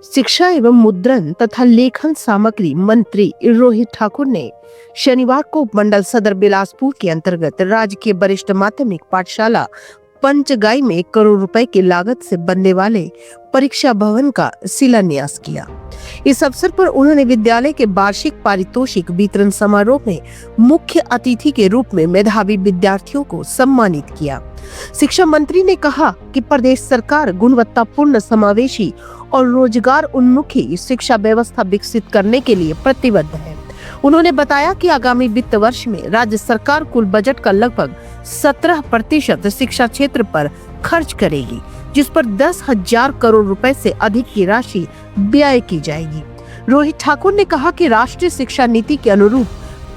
शिक्षा एवं मुद्रण तथा लेखन सामग्री मंत्री रोहित ठाकुर ने शनिवार को उपमंडल सदर बिलासपुर के अंतर्गत राजकीय वरिष्ठ माध्यमिक पाठशाला पंचगाई में 1 करोड़ रुपए की लागत से बनने वाले परीक्षा भवन का शिलान्यास किया। इस अवसर पर उन्होंने विद्यालय के वार्षिक पारितोषिक वितरण समारोह में मुख्य अतिथि के रूप में मेधावी विद्यार्थियों को सम्मानित किया। शिक्षा मंत्री ने कहा कि प्रदेश सरकार गुणवत्तापूर्ण, समावेशी और रोजगार उन्मुखी शिक्षा व्यवस्था विकसित करने के लिए प्रतिबद्ध है। उन्होंने बताया कि आगामी वित्त वर्ष में राज्य सरकार कुल बजट का लगभग 17% शिक्षा क्षेत्र पर खर्च करेगी, जिस पर 10,000 करोड़ रुपए से अधिक की राशि व्यय की जाएगी। रोहित ठाकुर ने कहा कि राष्ट्रीय शिक्षा नीति के अनुरूप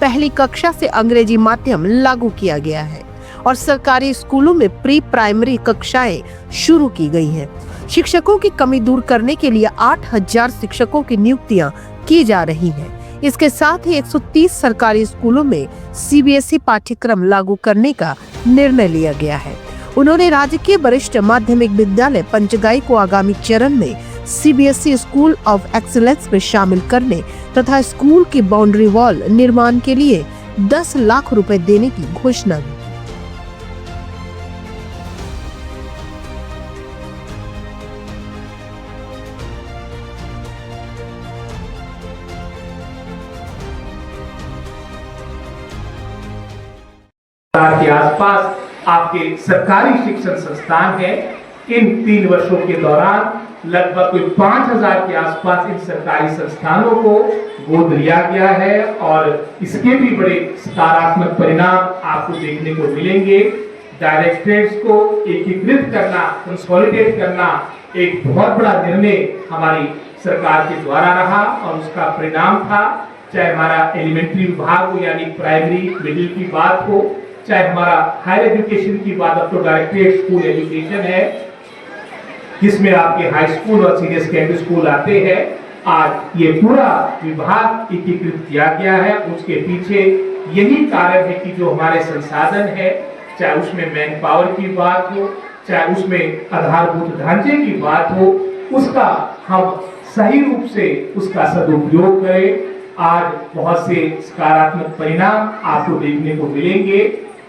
पहली कक्षा से अंग्रेजी माध्यम लागू किया गया है और सरकारी स्कूलों में प्री प्राइमरी कक्षाएं शुरू की गई हैं। शिक्षकों की कमी दूर करने के लिए 8,000 शिक्षकों की नियुक्तियां की जा रही हैं। इसके साथ ही 130 सरकारी स्कूलों में सीबीएसई पाठ्यक्रम लागू करने का निर्णय लिया गया है। उन्होंने राजकीय वरिष्ठ माध्यमिक विद्यालय पंचगाई को आगामी चरण में सीबीएसई स्कूल ऑफ एक्सीलेंस में शामिल करने तथा स्कूल की बाउंड्री वॉल निर्माण के लिए 10 लाख रुपए देने की घोषणा की। के आसपास आपके सरकारी शिक्षण संस्थान है। इन 3 वर्षों के दौरान लगभग 5,000 के आसपास इन सरकारी संस्थानों को गोद लिया गया है और इसके भी बड़े सकारात्मक परिणाम आपको देखने को मिलेंगे। डायरेक्टरेट्स को एकीकृत करना, कंसोलिडेट करना एक बहुत बड़ा निर्णय हमारी सरकार के द्वारा रहा और उसका परिणाम था, चाहे हमारा एलिमेंट्री विभाग हो यानी प्राइमरी मिडिल की बात हो, चाहे हमारा हायर एजुकेशन की बात, अब तो डायरेक्टरेट स्कूल एजुकेशन है जिसमें आपके हाई स्कूल और सीनियर सेकेंडरी स्कूल आते हैं। आज ये पूरा विभाग एकीकृत किया गया है। उसके पीछे यही कारण है कि जो हमारे संसाधन है, चाहे उसमें मैन पावर की बात हो, चाहे उसमें आधारभूत ढांचे की बात हो, उसका हम सही रूप से उसका सदुपयोग करें। आज बहुत से सकारात्मक परिणाम आपको देखने को मिलेंगे।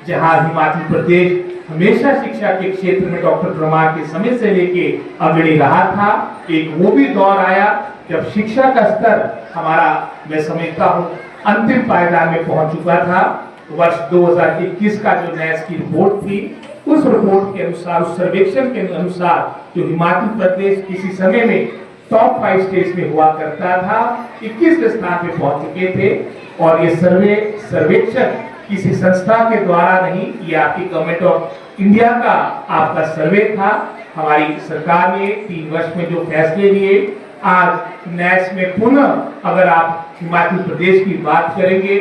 जहां हिमाचल प्रदेश हमेशा शिक्षा के क्षेत्र में डॉक्टर परमार के समय से लेके अग्रणी रहा था, एक वो भी दौर आया जब शिक्षा का स्तर हमारा, मैं समझता हूं, अंतिम पायदान में पहुंच चुका था। वर्ष 2021 का जो नैस की रिपोर्ट थी, उस रिपोर्ट के अनुसार, उस सर्वेक्षण के अनुसार जो हिमाचल प्रदेश किसी समय में टॉप 5 स्टेट्स में हुआ करता था, 21वें स्थान पे पहुंच चुके थे। और ये सर्वेक्षण किसी संस्था के द्वारा नहीं, ये आपकी गवर्नमेंट ऑफ इंडिया का आपका सर्वे था। हमारी सरकार ने 3 वर्ष में जो फैसले लिए, आज नैस में पुनः अगर आप हिमाचल प्रदेश की बात करेंगे,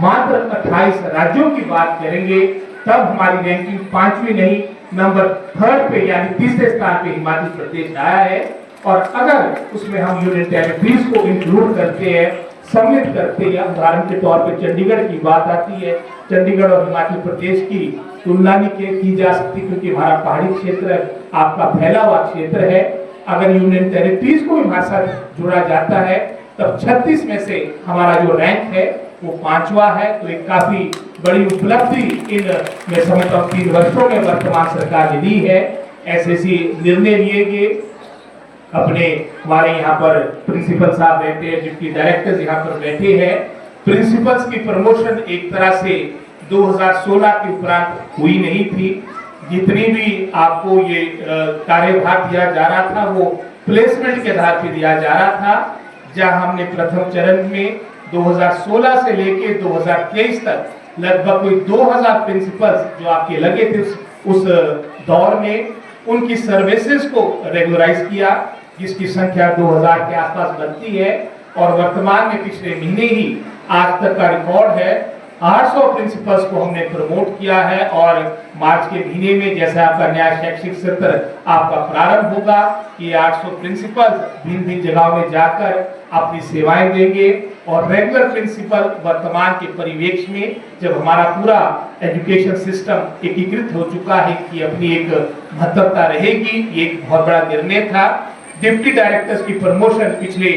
मात्र 28 राज्यों की बात करेंगे, तब हमारी रैंकिंग 5वीं नहीं, नंबर 3rd पे यानी तीसरे स्थान पे हिमाचल प्रदेश आया है। और अगर उसमें हम यूनियन टेरिटरीज को इंक्लूड करते हैं, सम्मिलित करते हैं, उदाहरण के तौर पे चंडीगढ़ की बात आती है, चंडीगढ़ और हिमाचल प्रदेश की तुलना नहीं की जा सकती क्योंकि हमारा पहाड़ी क्षेत्र आपका फैला हुआ क्षेत्र है। अगर यूनियन टेरिटरीज को भी हमारे साथ जोड़ा जाता है तब 36 में से हमारा जो रैंक है वो 5वां है। तो एक काफी बड़ी उपलब्धि इन, मैं समझता हूँ, 3 वर्षों में वर्तमान सरकार ने ली है। ऐसे निर्णय लिए गए। अपने हमारे यहाँ पर प्रिंसिपल साहब बैठे हैं, डिप्टी डायरेक्टर्स यहाँ पर बैठे हैं। प्रिंसिपल्स की प्रमोशन एक तरह से 2016 के उपरांत हुई नहीं थी। जितनी भी आपको ये कार्यभार दिया जा रहा था वो प्लेसमेंट के आधार पर दिया जा रहा था। जहाँ हमने प्रथम चरण में 2016 से लेके 2023 तक लगभग कोई 2000 प्रिंसिपल्स जो आपके लगे थे उस दौर में, उनकी सर्विसेज को रेगुलराइज किया, जिसकी संख्या 2000 के आसपास बनती है। और वर्तमान में पिछले महीने ही आज तक का रिकॉर्ड है, 800 प्रिंसिपल्स को हमने प्रमोट किया है। और मार्च के महीने में जैसा आपका नया शैक्षिक सत्र आपका प्रारंभ होगा, ये 800 प्रिंसिपल्स भिन्न भिन्न जगहों में जाकर अपनी सेवाएं देंगे। और रेगुलर प्रिंसिपल वर्तमान के परिवेश में जब हमारा पूरा एजुकेशन सिस्टम एकीकृत हो चुका है कि अपनी एक महत्वता रहेगी, ये एक बहुत बड़ा निर्णय था। डिप्टी डायरेक्टर्स की प्रमोशन पिछले